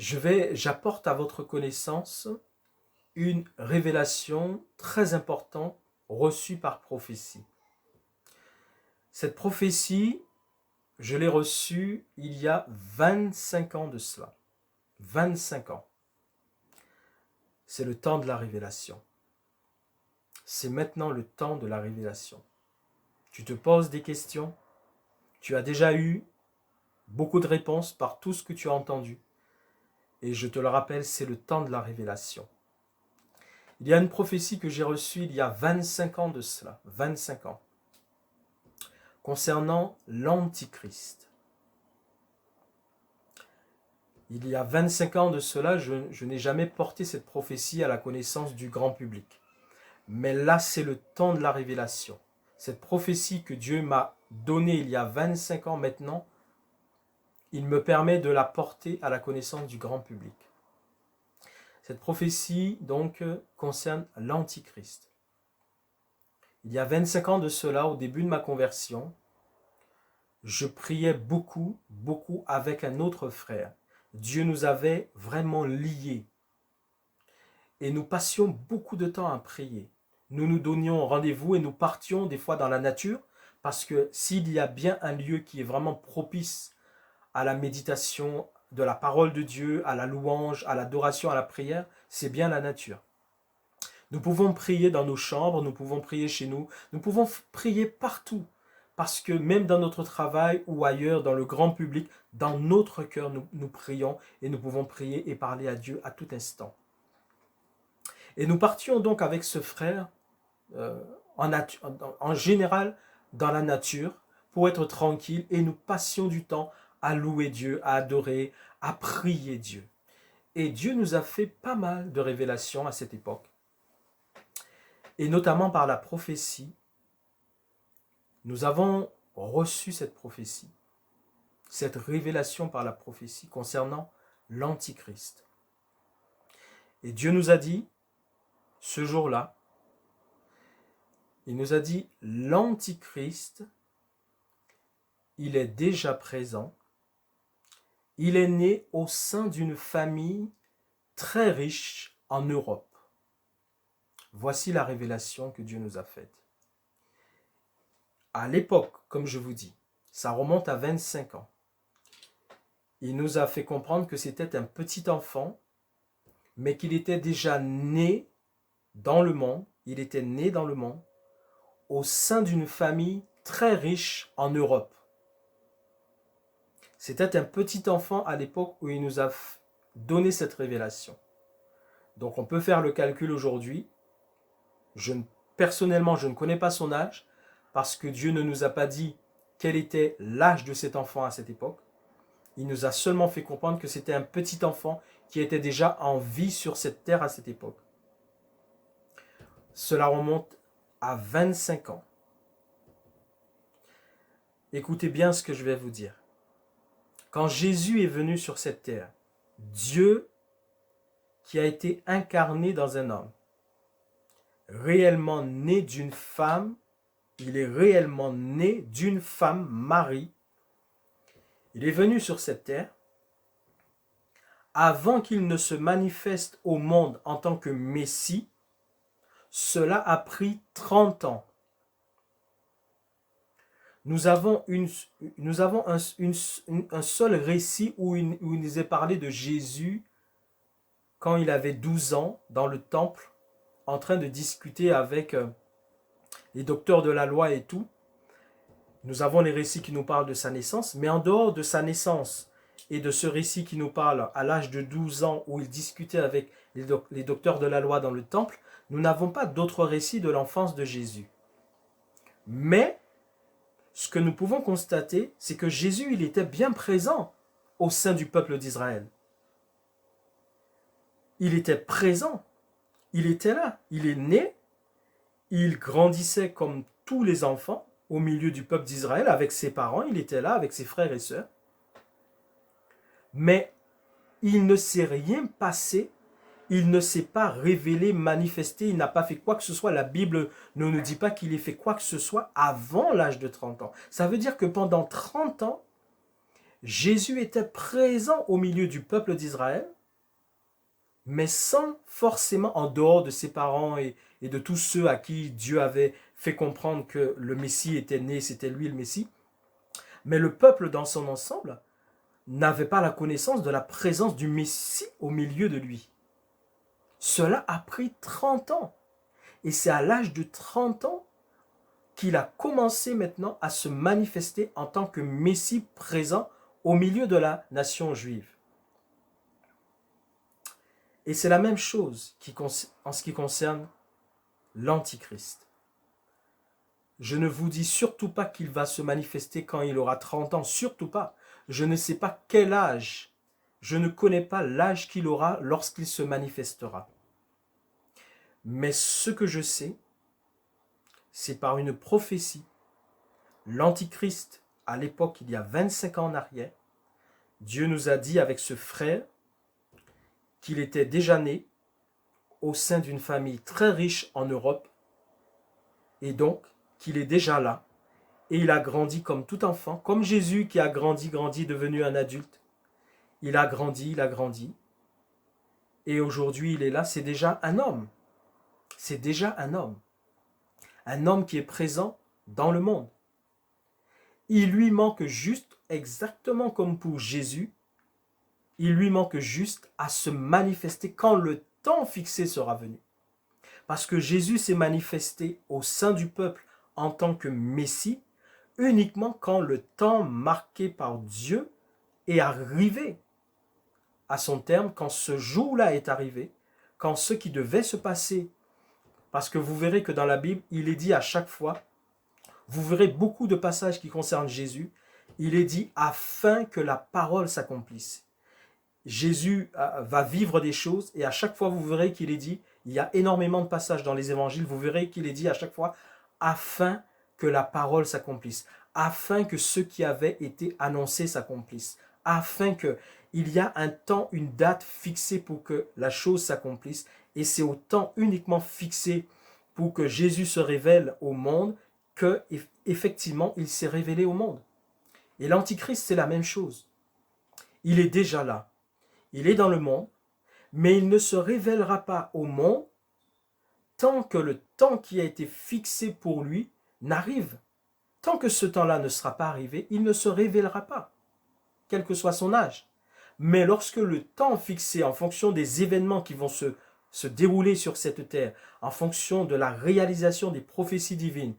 J'apporte à votre connaissance une révélation très importante reçue par prophétie. Cette prophétie, je l'ai reçue il y a 25 ans de cela. 25 ans. C'est le temps de la révélation. C'est maintenant le temps de la révélation. Tu te poses des questions. Tu as déjà eu beaucoup de réponses par tout ce que tu as entendu. Et je te le rappelle, c'est le temps de la révélation. Il y a une prophétie que j'ai reçue il y a 25 ans de cela. 25 ans. Concernant l'Antichrist. Il y a 25 ans de cela, je n'ai jamais porté cette prophétie à la connaissance du grand public. Mais là, c'est le temps de la révélation. Cette prophétie que Dieu m'a donnée il y a 25 ans maintenant, il me permet de la porter à la connaissance du grand public. Cette prophétie, donc, concerne l'Antichrist. Il y a 25 ans de cela, au début de ma conversion, je priais beaucoup avec un autre frère. Dieu nous avait vraiment liés. Et nous passions beaucoup de temps à prier. Nous nous donnions rendez-vous et nous partions des fois dans la nature, parce que s'il y a bien un lieu qui est vraiment propice à la méditation de la parole de Dieu, à la louange, à l'adoration, à la prière, c'est bien la nature. Nous pouvons prier dans nos chambres, nous pouvons prier chez nous, nous pouvons prier partout. Parce que même dans notre travail ou ailleurs, dans le grand public, dans notre cœur, nous prions et nous pouvons prier et parler à Dieu à tout instant. Et nous partions donc avec ce frère, en général, dans la nature, pour être tranquille, et nous passions du temps à louer Dieu, à adorer, à prier Dieu. Et Dieu nous a fait pas mal de révélations à cette époque. Et notamment par la prophétie, nous avons reçu cette prophétie, cette révélation par la prophétie concernant l'Antichrist. Et Dieu nous a dit, ce jour-là, il nous a dit, l'Antichrist, il est déjà présent, il est né au sein d'une famille très riche en Europe. Voici la révélation que Dieu nous a faite. À l'époque, comme je vous dis, ça remonte à 25 ans. Il nous a fait comprendre que c'était un petit enfant, mais qu'il était déjà né dans le monde, il était né dans le monde, au sein d'une famille très riche en Europe. C'était un petit enfant à l'époque où il nous a donné cette révélation. Donc on peut faire le calcul aujourd'hui. Personnellement, je ne connais pas son âge, parce que Dieu ne nous a pas dit quel était l'âge de cet enfant à cette époque. Il nous a seulement fait comprendre que c'était un petit enfant qui était déjà en vie sur cette terre à cette époque. Cela remonte à 25 ans. Écoutez bien ce que je vais vous dire. Quand Jésus est venu sur cette terre, Dieu qui a été incarné dans un homme, réellement né d'une femme, il est réellement né d'une femme, Marie. Il est venu sur cette terre avant qu'il ne se manifeste au monde en tant que Messie. Cela a pris 30 ans. Nous avons un seul récit où il nous est parlé de Jésus quand il avait 12 ans dans le temple, en train de discuter avec les docteurs de la loi et tout. Nous avons les récits qui nous parlent de sa naissance, mais en dehors de sa naissance et de ce récit qui nous parle à l'âge de 12 ans où il discutait avec les docteurs de la loi dans le temple, nous n'avons pas d'autres récits de l'enfance de Jésus. Mais ce que nous pouvons constater, c'est que Jésus, il était bien présent au sein du peuple d'Israël. Il était présent, il était là, il est né, il grandissait comme tous les enfants au milieu du peuple d'Israël avec ses parents, il était là avec ses frères et sœurs. Mais il ne s'est rien passé, il ne s'est pas révélé, manifesté, il n'a pas fait quoi que ce soit. La Bible ne nous dit pas qu'il ait fait quoi que ce soit avant l'âge de 30 ans. Ça veut dire que pendant 30 ans, Jésus était présent au milieu du peuple d'Israël, mais sans forcément, en dehors de ses parents et de tous ceux à qui Dieu avait fait comprendre que le Messie était né, c'était lui le Messie, mais le peuple dans son ensemble n'avait pas la connaissance de la présence du Messie au milieu de lui. Cela a pris 30 ans. Et c'est à l'âge de 30 ans qu'il a commencé maintenant à se manifester en tant que Messie présent au milieu de la nation juive. Et c'est la même chose en ce qui concerne l'Antichrist. Je ne vous dis surtout pas qu'il va se manifester quand il aura 30 ans, surtout pas. Je ne sais pas quel âge, je ne connais pas l'âge qu'il aura lorsqu'il se manifestera. Mais ce que je sais, c'est par une prophétie. L'Antichrist, à l'époque, il y a 25 ans en arrière, Dieu nous a dit avec ce frère qu'il était déjà né au sein d'une famille très riche en Europe, et donc qu'il est déjà là, et il a grandi comme tout enfant, comme Jésus qui a grandi, devenu un adulte. Il a grandi, et aujourd'hui il est là, c'est déjà un homme. C'est déjà un homme qui est présent dans le monde. Il lui manque juste, exactement comme pour Jésus, il lui manque juste à se manifester quand le temps fixé sera venu. Parce que Jésus s'est manifesté au sein du peuple en tant que Messie uniquement quand le temps marqué par Dieu est arrivé à son terme, quand ce jour-là est arrivé, quand ce qui devait se passer. Parce que vous verrez que dans la Bible, il est dit à chaque fois, vous verrez beaucoup de passages qui concernent Jésus, il est dit afin que la parole s'accomplisse. Jésus va vivre des choses et à chaque fois vous verrez qu'il est dit, il y a énormément de passages dans les évangiles, vous verrez qu'il est dit à chaque fois afin que la parole s'accomplisse, afin que ce qui avait été annoncé s'accomplisse, afin que il y a un temps, une date fixée pour que la chose s'accomplisse et c'est au temps uniquement fixé pour que Jésus se révèle au monde que effectivement il s'est révélé au monde. Et l'Antichrist c'est la même chose. Il est déjà là. Il est dans le monde, mais il ne se révélera pas au monde tant que le temps qui a été fixé pour lui n'arrive. Tant que ce temps-là ne sera pas arrivé, il ne se révélera pas, quel que soit son âge. Mais lorsque le temps fixé en fonction des événements qui vont se dérouler sur cette terre, en fonction de la réalisation des prophéties divines,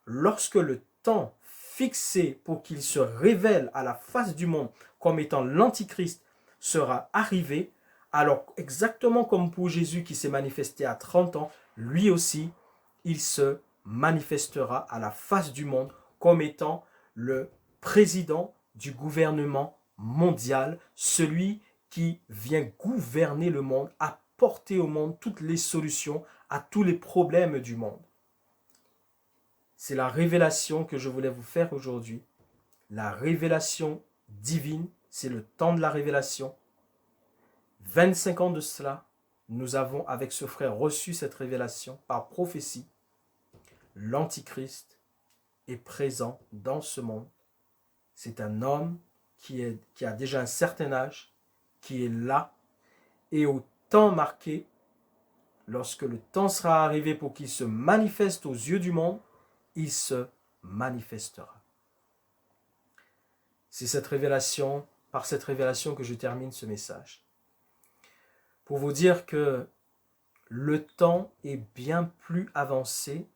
lorsque le temps fixé pour qu'il se révèle à la face du monde comme étant l'Antichrist sera arrivé, alors exactement comme pour Jésus qui s'est manifesté à 30 ans, lui aussi, il se manifestera à la face du monde comme étant le président du gouvernement mondial, celui qui vient gouverner le monde, apporter au monde toutes les solutions à tous les problèmes du monde. C'est la révélation que je voulais vous faire aujourd'hui. La révélation divine, c'est le temps de la révélation. 25 ans de cela, nous avons avec ce frère reçu cette révélation par prophétie. L'Antichrist est présent dans ce monde. C'est un homme qui a déjà un certain âge, qui est là, et au temps marqué, lorsque le temps sera arrivé pour qu'il se manifeste aux yeux du monde, il se manifestera. C'est par cette révélation que je termine ce message. Pour vous dire que le temps est bien plus avancé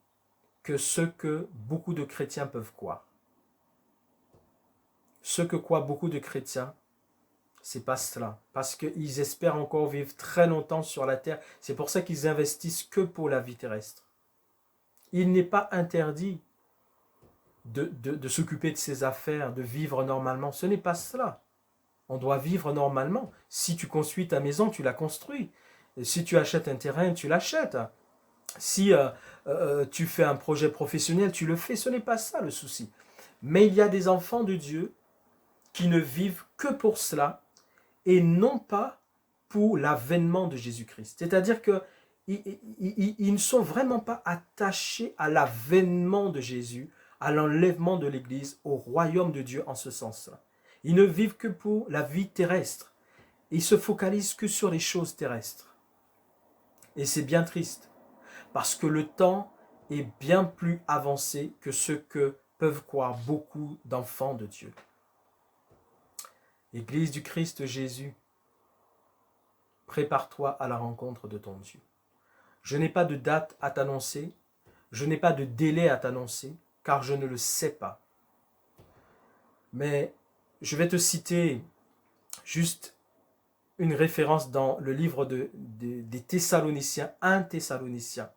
que ce que beaucoup de chrétiens peuvent croire. Ce que croient beaucoup de chrétiens, c'est pas cela. Parce qu'ils espèrent encore vivre très longtemps sur la terre. C'est pour ça qu'ils investissent que pour la vie terrestre. Il n'est pas interdit de s'occuper de ses affaires, de vivre normalement. Ce n'est pas cela. On doit vivre normalement. Si tu construis ta maison, tu la construis. Et si tu achètes un terrain, tu l'achètes. Si tu fais un projet professionnel, tu le fais. Ce n'est pas ça le souci. Mais il y a des enfants de Dieu qui ne vivent que pour cela et non pas pour l'avènement de Jésus-Christ. C'est-à-dire qu'ils ne sont vraiment pas attachés à l'avènement de Jésus, à l'enlèvement de l'Église, au royaume de Dieu en ce sens-là. Ils ne vivent que pour la vie terrestre. Ils se focalisent que sur les choses terrestres. Et c'est bien triste, parce que le temps est bien plus avancé que ce que peuvent croire beaucoup d'enfants de Dieu. Église du Christ Jésus, prépare-toi à la rencontre de ton Dieu. Je n'ai pas de date à t'annoncer, je n'ai pas de délai à t'annoncer, car je ne le sais pas. Mais je vais te citer juste une référence dans le livre des Thessaloniciens, 1 Thessaloniciens.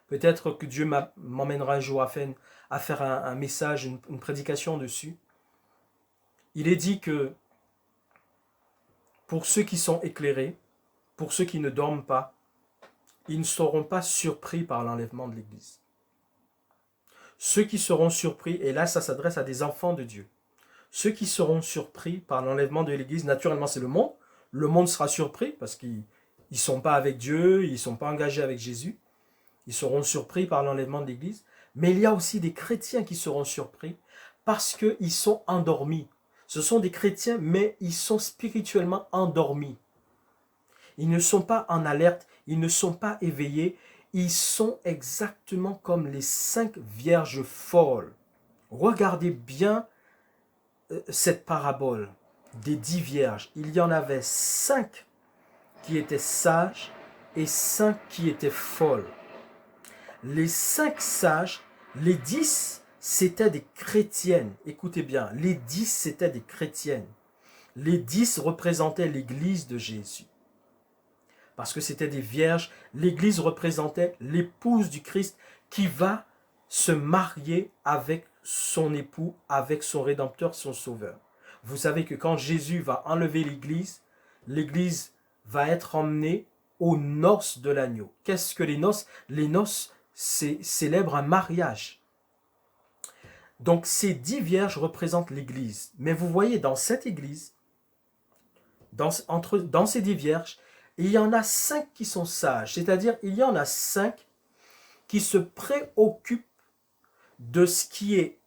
Peut-être que Dieu m'emmènera un jour à faire un message, une prédication dessus. Il est dit que pour ceux qui sont éclairés, pour ceux qui ne dorment pas, ils ne seront pas surpris par l'enlèvement de l'Église. Ceux qui seront surpris, et là ça s'adresse à des enfants de Dieu, ceux qui seront surpris par l'enlèvement de l'Église, naturellement c'est le monde. Le monde sera surpris parce qu'ils ne sont pas avec Dieu, ils ne sont pas engagés avec Jésus. Ils seront surpris par l'enlèvement de l'Église. Mais il y a aussi des chrétiens qui seront surpris parce qu'ils sont endormis. Ce sont des chrétiens, mais ils sont spirituellement endormis. Ils ne sont pas en alerte, ils ne sont pas éveillés. Ils sont exactement comme les 5 vierges folles. Regardez bien cette parabole des 10 vierges. Il y en avait 5 qui étaient sages et 5 qui étaient folles. Les 5 sages, les 10, c'était des chrétiennes. Écoutez bien, les 10, c'était des chrétiennes. Les 10 représentaient l'Église de Jésus. Parce que c'était des vierges, l'Église représentait l'épouse du Christ qui va se marier avec son époux, avec son Rédempteur, son Sauveur. Vous savez que quand Jésus va enlever l'Église, l'Église va être emmenée aux noces de l'agneau. Qu'est-ce que les noces? Les noces célèbrent un mariage. Donc ces 10 vierges représentent l'Église. Mais vous voyez, dans cette Église, dans ces 10 vierges, il y en a 5 qui sont sages. C'est-à-dire, il y en a 5 qui se préoccupent de ce qui est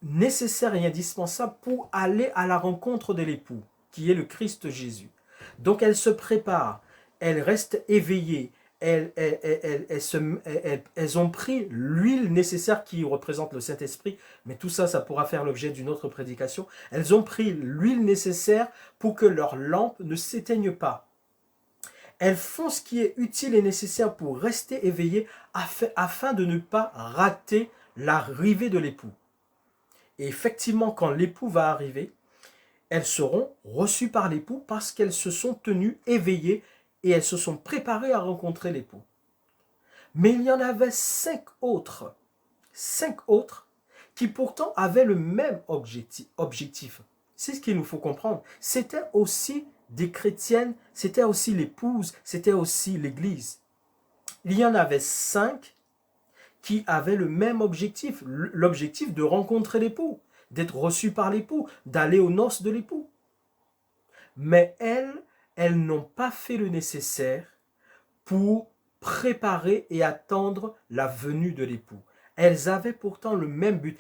nécessaire et indispensable pour aller à la rencontre de l'époux, qui est le Christ Jésus. Donc elles se préparent, elles restent éveillées, elles ont pris l'huile nécessaire qui représente le Saint-Esprit, mais tout ça, ça pourra faire l'objet d'une autre prédication. Elles ont pris l'huile nécessaire pour que leur lampe ne s'éteigne pas. Elles font ce qui est utile et nécessaire pour rester éveillées afin de ne pas rater l'arrivée de l'époux. Et effectivement, quand l'époux va arriver, elles seront reçues par l'époux parce qu'elles se sont tenues éveillées et elles se sont préparées à rencontrer l'époux. Mais il y en avait 5 autres qui pourtant avaient le même objectif. C'est ce qu'il nous faut comprendre. C'était aussi des chrétiennes, c'était aussi l'épouse, c'était aussi l'Église. Il y en avait 5 qui avaient le même objectif, l'objectif de rencontrer l'époux, d'être reçus par l'époux, d'aller aux noces de l'époux. Mais elles n'ont pas fait le nécessaire pour préparer et attendre la venue de l'époux. Elles avaient pourtant le même but.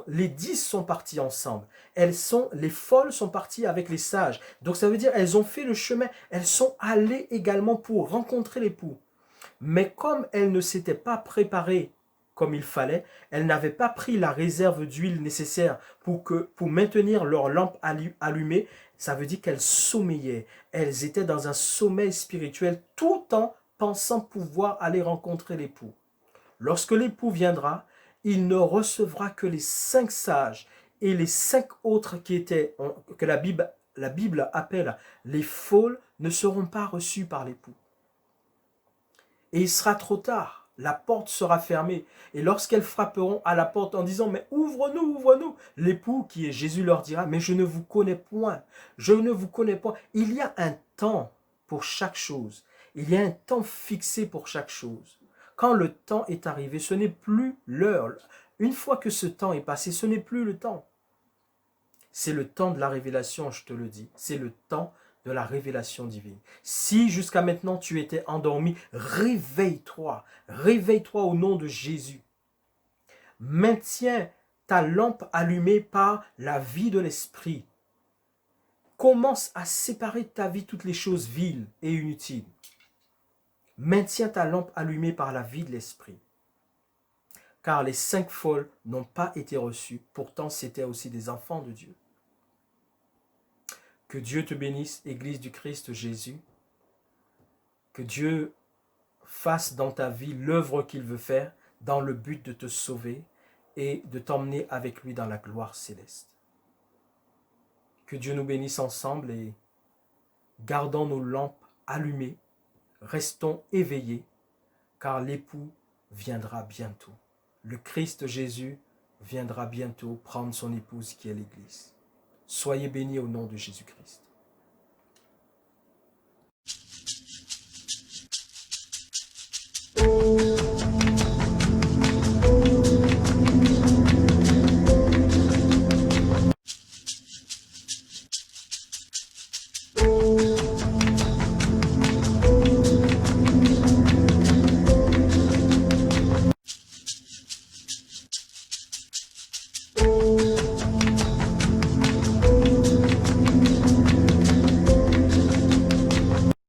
Les 10 sont parties ensemble. Les folles sont parties avec les sages. Donc ça veut dire elles ont fait le chemin. Elles sont allées également pour rencontrer l'époux. Mais comme elles ne s'étaient pas préparées comme il fallait, elles n'avaient pas pris la réserve d'huile nécessaire pour maintenir leur lampe allumée, ça veut dire qu'elles sommeillaient. Elles étaient dans un sommeil spirituel tout en pensant pouvoir aller rencontrer l'époux. Lorsque l'époux viendra, il ne recevra que les 5 sages et les 5 autres que la Bible appelle les folles ne seront pas reçus par l'époux. Et il sera trop tard. La porte sera fermée. Et lorsqu'elles frapperont à la porte en disant « Mais ouvre-nous, ouvre-nous » l'époux, qui est Jésus, leur dira « Mais je ne vous connais point. Je ne vous connais pas. » Il y a un temps pour chaque chose. Il y a un temps fixé pour chaque chose. Quand le temps est arrivé, ce n'est plus l'heure. Une fois que ce temps est passé, ce n'est plus le temps. C'est le temps de la révélation, je te le dis. C'est le temps de la révélation divine. Si jusqu'à maintenant tu étais endormi, réveille-toi. Réveille-toi au nom de Jésus. Maintiens ta lampe allumée par la vie de l'esprit. Commence à séparer de ta vie toutes les choses viles et inutiles. Maintiens ta lampe allumée par la vie de l'Esprit. Car les 5 folles n'ont pas été reçues, pourtant c'étaient aussi des enfants de Dieu. Que Dieu te bénisse, Église du Christ Jésus. Que Dieu fasse dans ta vie l'œuvre qu'il veut faire dans le but de te sauver et de t'emmener avec lui dans la gloire céleste. Que Dieu nous bénisse ensemble et gardons nos lampes allumées, restons éveillés, car l'époux viendra bientôt. Le Christ Jésus viendra bientôt prendre son épouse qui est l'Église. Soyez bénis au nom de Jésus-Christ.